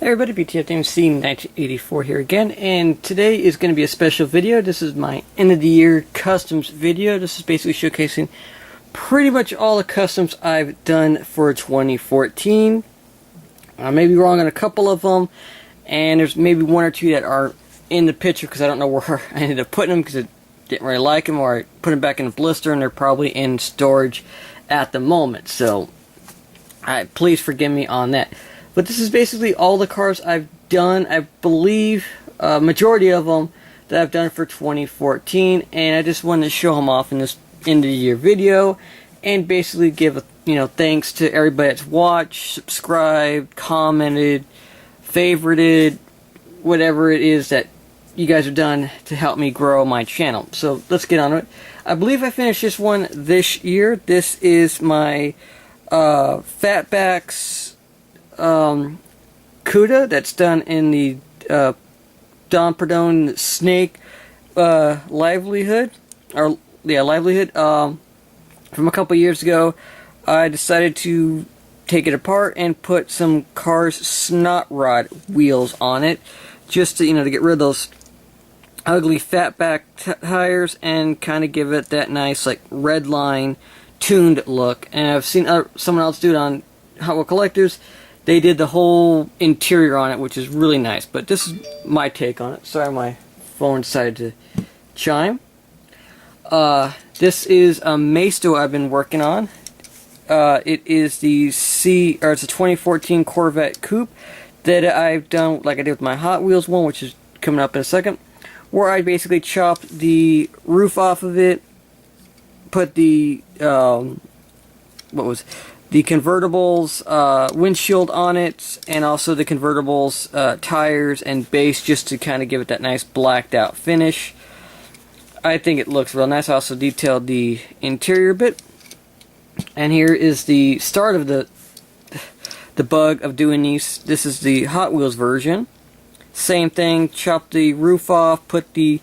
Hey everybody, BTFDMC 1984 here again, and today is going to be a special video. This is my end of the year customs video. This is basically showcasing pretty much all the customs I've done for 2014. I may be wrong on a couple of them, and there's maybe one or two that are in the picture because I don't know where I ended up putting them because I didn't really like them, or I put them back in a blister and they're probably in storage at the moment. So, please forgive me on that. But this is basically all the cars I've done. I believe majority of them that I've done for 2014, and I just wanted to show them off in this end of the year video, and basically give a thanks to everybody that's watched, subscribed, commented, favorited, whatever it is that you guys have done to help me grow my channel. So let's get on to it. I believe I finished this one this year. This is my Fatback's Coupe that's done in the Don Perdone Snake livelihood from a couple years ago. I decided to take it apart and put some Cars snot rod wheels on it, just to to get rid of those ugly Fatback tires and kind of give it that nice like red line tuned look. And I've seen someone else do it on Hot Wheel Collectors. They did the whole interior on it, which is really nice. But this is my take on it. Sorry, my phone decided to chime. This is a Maisto I've been working on. It is it's a 2014 Corvette Coupe that I've done like I did with my Hot Wheels one, which is coming up in a second, where I basically chopped the roof off of it, put the the convertible's windshield on it, and also the convertible's tires and base, just to kind of give it that nice blacked out finish. I think it looks real nice. I also detailed the interior bit. And here is the start of the bug of doing these. This is the Hot Wheels version. Same thing, chopped the roof off, put the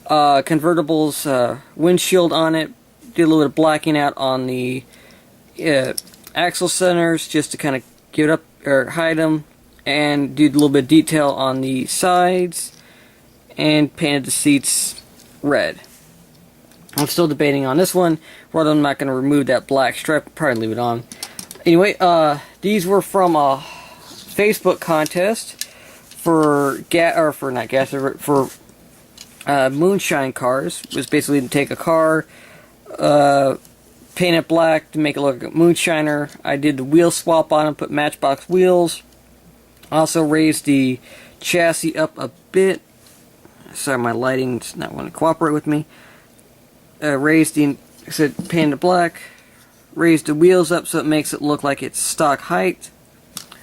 convertible's windshield on it, did a little bit of blacking out on the axle centers just to kind of give it up or hide them, and did a little bit of detail on the sides, and painted the seats red. I'm still debating on this one whether I'm not going to remove that black stripe. Probably leave it on. Anyway, these were from a Facebook contest for Moonshine cars. It was basically to take a car, paint it black to make it look like a Moonshiner. I did the wheel swap on them, put Matchbox wheels. Also raised the chassis up a bit. Sorry, my lighting's not going to cooperate with me. Painted it black. Raised the wheels up so it makes it look like it's stock height.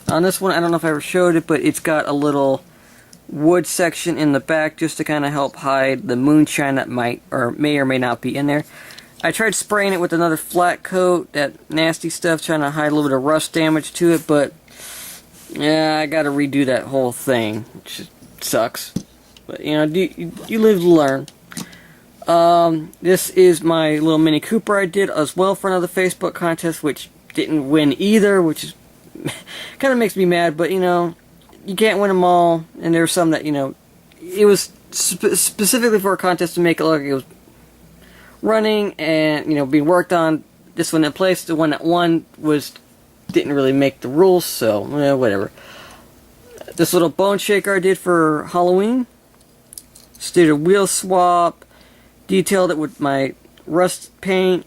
On this one, I don't know if I ever showed it, but it's got a little wood section in the back just to kind of help hide the moonshine that may or may not be in there. I tried spraying it with another flat coat, that nasty stuff, trying to hide a little bit of rust damage to it, but yeah, I gotta redo that whole thing, which sucks. But you live to learn. This is my little Mini Cooper I did as well for another Facebook contest, which didn't win either, which is kind of makes me mad, but you can't win them all, and there's some that it was specifically for a contest to make it look like it was running and being worked on. This one in place, the one that won didn't really make the rules, so whatever. This little bone shaker I did for Halloween. Just did a wheel swap, detailed it with my rust paint.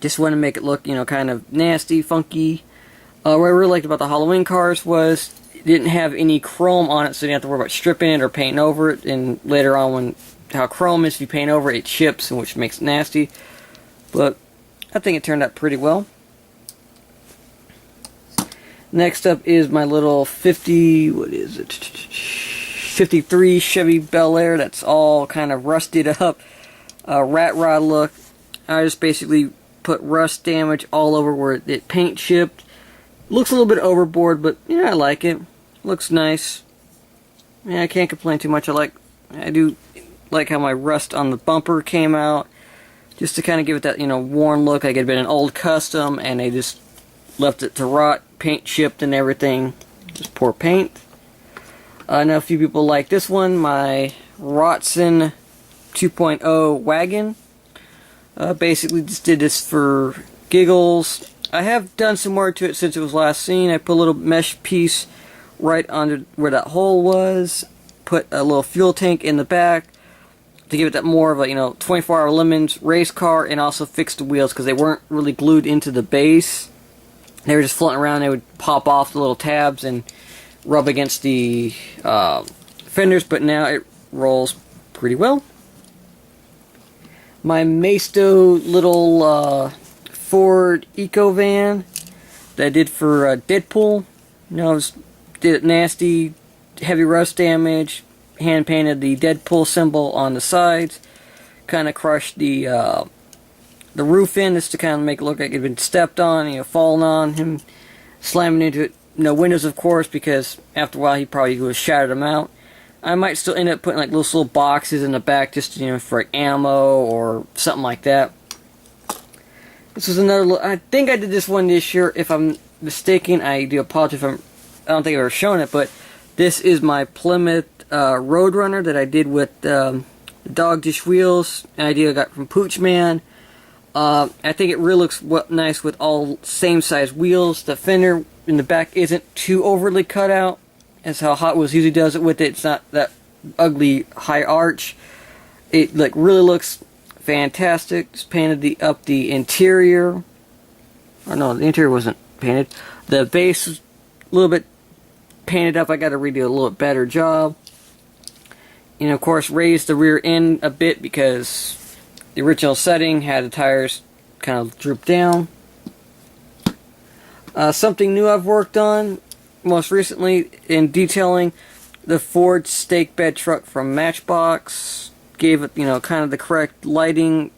Just want to make it look kind of nasty, funky. What I really liked about the Halloween cars was it didn't have any chrome on it, so you didn't have to worry about stripping it or painting over it. And later on, how chrome is, if you paint over it, it chips, which makes it nasty. But I think it turned out pretty well. Next up is my little 53 Chevy Bel Air that's all kind of rusted up, rat rod look. I just basically put rust damage all over where it paint chipped. Looks a little bit overboard, but I like it. Looks nice. Yeah, I can't complain too much. I do like how my rust on the bumper came out, just to kind of give it that worn look, like it had been an old custom and they just left it to rot, paint chipped and everything. Just poor paint. I know a few people like this one, my Datsun 2.0 Wagon. Basically just did this for giggles. I have done some work to it since it was last seen. I put a little mesh piece right under where that hole was. Put a little fuel tank in the back to give it that more of a, 24-hour lemons race car, and also fix the wheels because they weren't really glued into the base. They were just floating around. They would pop off the little tabs and rub against the fenders, but now it rolls pretty well. My Maisto little Ford Ecovan that I did for Deadpool. Did it nasty, heavy rust damage. Hand painted the Deadpool symbol on the sides. Kind of crushed the roof in just to kind of make it look like it had been stepped on, fallen on him, slamming into it. No windows, of course, because after a while he probably would have shattered them out. I might still end up putting like little boxes in the back just for like ammo or something like that. This was another. I think I did this one this year. If I'm mistaken, I do apologize if I don't think I've ever shown it, but this is my Plymouth Roadrunner that I did with the dog dish wheels. An idea I got from Pooch Man. I think it really looks nice with all same size wheels. The fender in the back isn't too overly cut out. That's how Hot Wheels usually does it with it. It's not that ugly high arch. It really looks fantastic. Just painted up the interior. Oh no, the interior wasn't painted. The base was a little bit painted up. I got to redo a little bit better job. And of course, raised the rear end a bit because the original setting had the tires kind of droop down. Something new I've worked on most recently in detailing the Ford stake bed truck from Matchbox. Gave it, kind of the correct lighting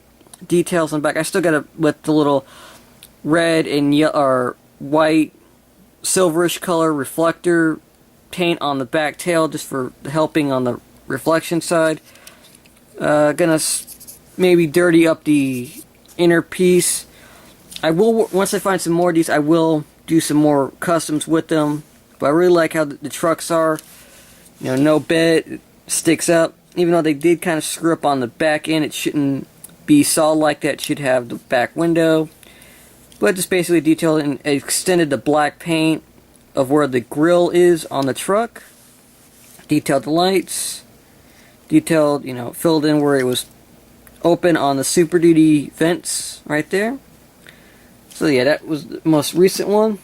details on the back. I still got it with the little red and yellow or white silverish color reflector paint on the back tail just for helping on the reflection side. Gonna maybe dirty up the inner piece. I will, once I find some more of these, I will do some more customs with them. But I really like how the trucks are. No bed, it sticks up. Even though they did kind of screw up on the back end, it shouldn't be solid like that. It should have the back window. But just basically detailed and extended the black paint of where the grill is on the truck. Detailed the lights. Detailed, filled in where it was open on the Super Duty vents right there. So yeah, that was the most recent one.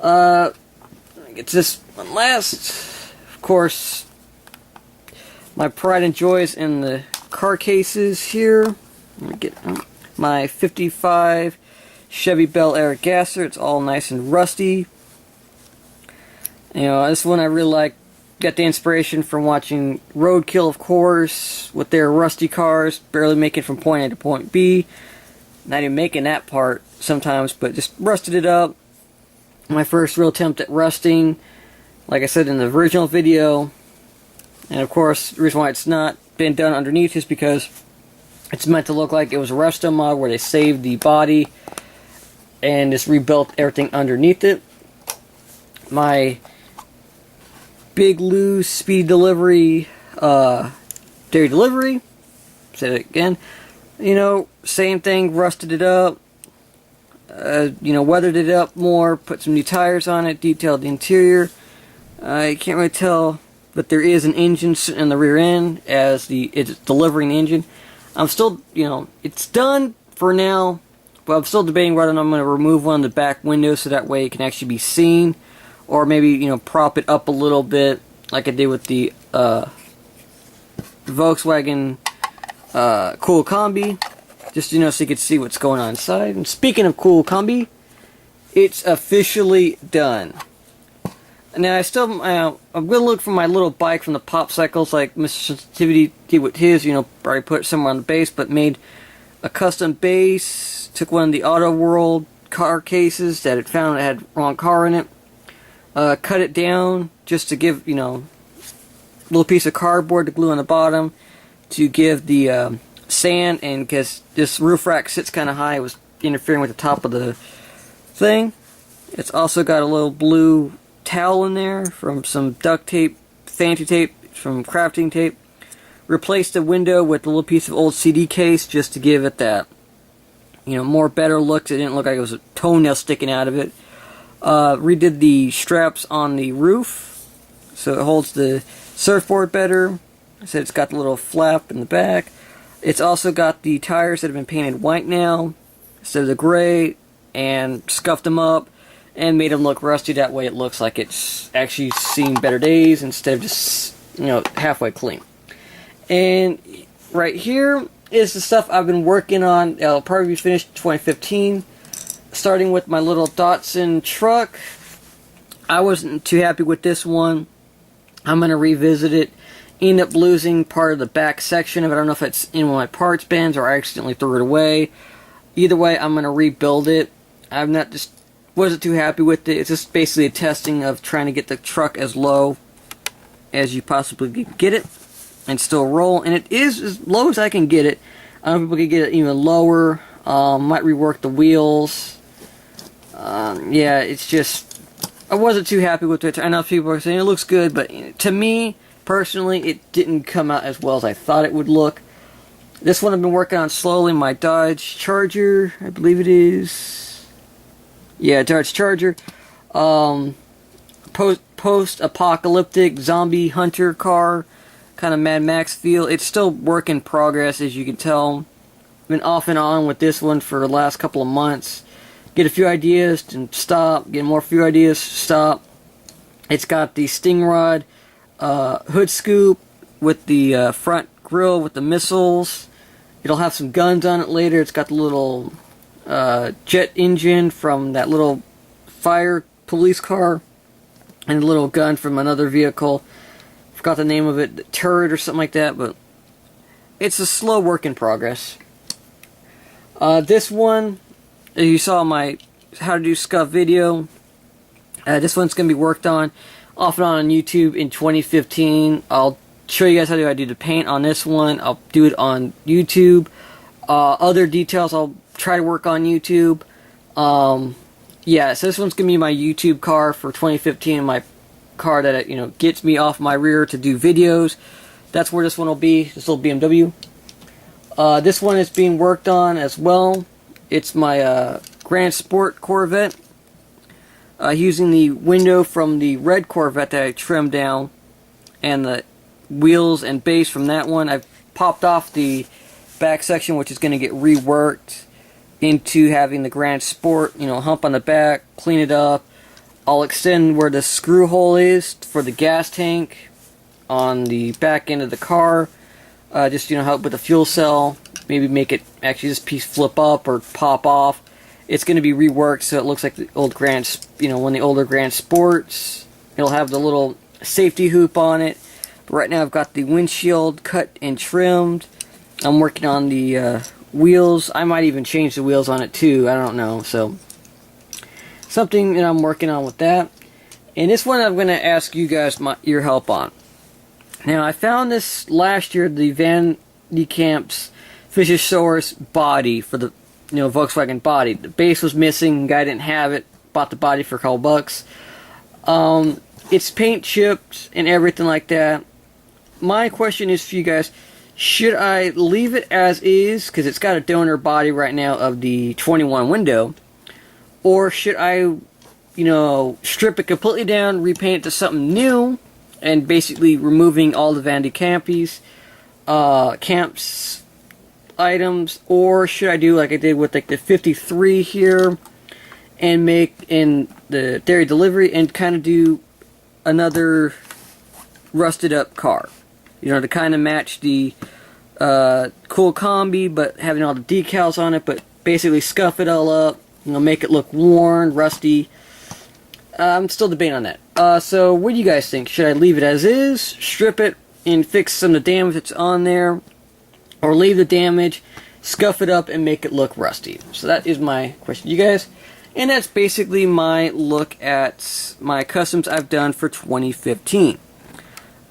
Get to this one last. Of course, my pride and joys in the car cases here. Let me get my 55 Chevy Bel Air gasser. It's all nice and rusty. This one I really like. Got the inspiration from watching Roadkill, of course, with their rusty cars, barely making it from point A to point B. Not even making that part sometimes, but just rusted it up. My first real attempt at rusting, like I said in the original video. And of course, the reason why it's not been done underneath is because it's meant to look like it was a resto mod where they saved the body and just rebuilt everything underneath it. My Big Lou's Speedy Delivery, Dairy Delivery, say it again, same thing, rusted it up, weathered it up more, put some new tires on it, detailed the interior. You can't really tell, but there is an engine sitting in the rear end as it's delivering the engine. I'm still, it's done for now, but I'm still debating whether or not I'm going to remove one of the back windows so that way it can actually be seen, or maybe, prop it up a little bit like I did with the Volkswagen Cool Combi, just, so you could see what's going on inside. And speaking of Cool Combi, it's officially done. Now, I'm going to look for my little bike from the Pop Cycles, like Mr. Sensitivity did with his, probably put it somewhere on the base, but made a custom base, took one of the Auto World car cases that it found that had wrong car in it, cut it down just to give, a little piece of cardboard to glue on the bottom to give the sand, and because this roof rack sits kind of high, it was interfering with the top of the thing. It's also got a little blue towel in there from some duct tape, fancy tape, from crafting tape. Replaced the window with a little piece of old CD case just to give it that, you know, more better looks. It didn't look like it was a toenail sticking out of it. Redid the straps on the roof so it holds the surfboard better. I said it's got the little flap in the back. It's also got the tires that have been painted white now instead of the gray, and scuffed them up and made them look rusty. That way it looks like it's actually seen better days instead of just, you know, halfway clean. And right here is the stuff I've been working on. It'll probably be finished in 2015. Starting with my little Datsun truck. I wasn't too happy with this one. I'm going to revisit it. Ended up losing part of the back section of it. I don't know if it's in one of my parts bins or I accidentally threw it away. Either way, I'm going to rebuild it. Wasn't too happy with it. It's just basically a testing of trying to get the truck as low as you possibly can get it and still roll. And it is as low as I can get it. I don't know if people can get it even lower. Might rework the wheels. Yeah, it's just, I wasn't too happy with it. I know people are saying it looks good, but to me, personally, it didn't come out as well as I thought it would look. This one I've been working on slowly. My Dodge Charger, I believe it is. Yeah, Dodge Charger. Post-apocalyptic zombie hunter car. Kind of Mad Max feel. It's still work in progress, as you can tell. Been off and on with this one for the last couple of months. Get a few ideas and stop. Get more few ideas, stop. It's got the Stingrod hood scoop with the front grill with the missiles. It'll have some guns on it later. It's got the little jet engine from that little fire police car and a little gun from another vehicle. Forgot the name of it, the turret or something like that, but it's a slow work in progress. This one, you saw my how to do scuff video. This one's going to be worked on off and on YouTube in 2015. I'll show you guys how I do the paint on this one. I'll do it on YouTube. Other details I'll try to work on YouTube. Yeah, so this one's going to be my YouTube car for 2015. My car that, you know, gets me off my rear to do videos. That's where this one will be. This little BMW. This one is being worked on as well. It's my Grand Sport Corvette. Using the window from the red Corvette that I trimmed down and the wheels and base from that one. I've popped off the back section, which is going to get reworked into having the Grand Sport, you know, hump on the back, clean it up. I'll extend where the screw hole is for the gas tank on the back end of the car. Just, you know, help with the fuel cell. Maybe make it actually this piece flip up or pop off. It's going to be reworked so it looks like the old Grand, you know, one of the older Grand Sports. It'll have the little safety hoop on it. But right now I've got the windshield cut and trimmed. I'm working on the wheels. I might even change the wheels on it too. I don't know. So something that I'm working on with that. And this one I'm going to ask you guys your help on. Now I found this last year, the Van de Kamp's Fischersaurus body for the, you know, Volkswagen body. The base was missing. Guy didn't have it. Bought the body for a couple bucks. It's paint chipped and everything like that. My question is for you guys: should I leave it as is because it's got a donor body right now of the 21 window, or should I, you know, strip it completely down, repaint it to something new, and basically removing all the Van de Kamp's items, or should I do like I did with like the 53 here and make in the dairy delivery and kind of do another rusted up car, you know, to kind of match the cool combi but having all the decals on it, but basically scuff it all up, you know, make it look worn, rusty. I'm still debating on that. So what do you guys think? Should I leave it as is, strip it and fix some of the damage that's on there, or leave the damage, scuff it up, and make it look rusty? So that is my question to you guys. And that's basically my look at my customs I've done for 2015.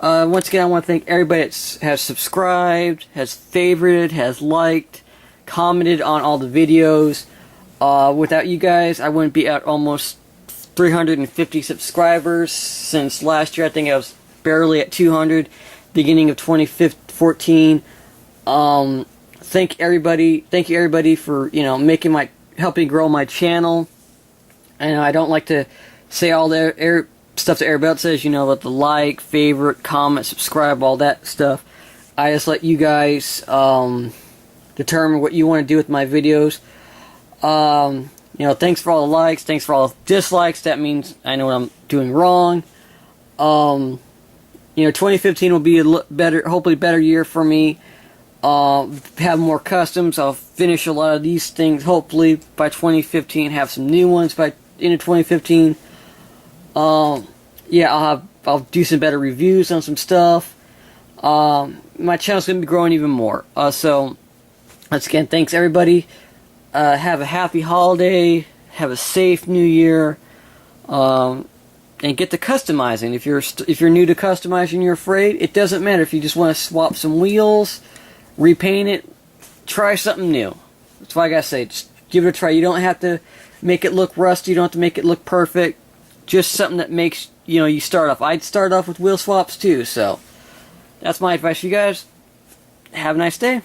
Once again, I want to thank everybody that has subscribed, has favorited, has liked, commented on all the videos. Without you guys, I wouldn't be at almost 350 subscribers since last year. I think I was barely at 200 beginning of 2014. Thank you everybody for, you know, helping grow my channel. And I don't like to say all the stuff that everybody else says, you know, about the like, favorite, comment, subscribe, all that stuff. I just let you guys determine what you want to do with my videos. You know, thanks for all the likes, thanks for all the dislikes. That means I know what I'm doing wrong. You know, 2015 will be a better, hopefully better year for me. Have more customs. I'll finish a lot of these things hopefully by 2015. Have some new ones by end of 2015. Yeah, I'll do some better reviews on some stuff. My channel's gonna be growing even more. So once again, thanks everybody. Have a happy holiday. Have a safe new year. And get to customizing. If you're new to customizing, you're afraid, it doesn't matter. If you just want to swap some wheels, repaint it, try something new. That's why I gotta say, just give it a try. You don't have to make it look rusty. You don't have to make it look perfect. Just something that makes, you know, you start off. I'd start off with wheel swaps too. So that's my advice for you guys. Have a nice day.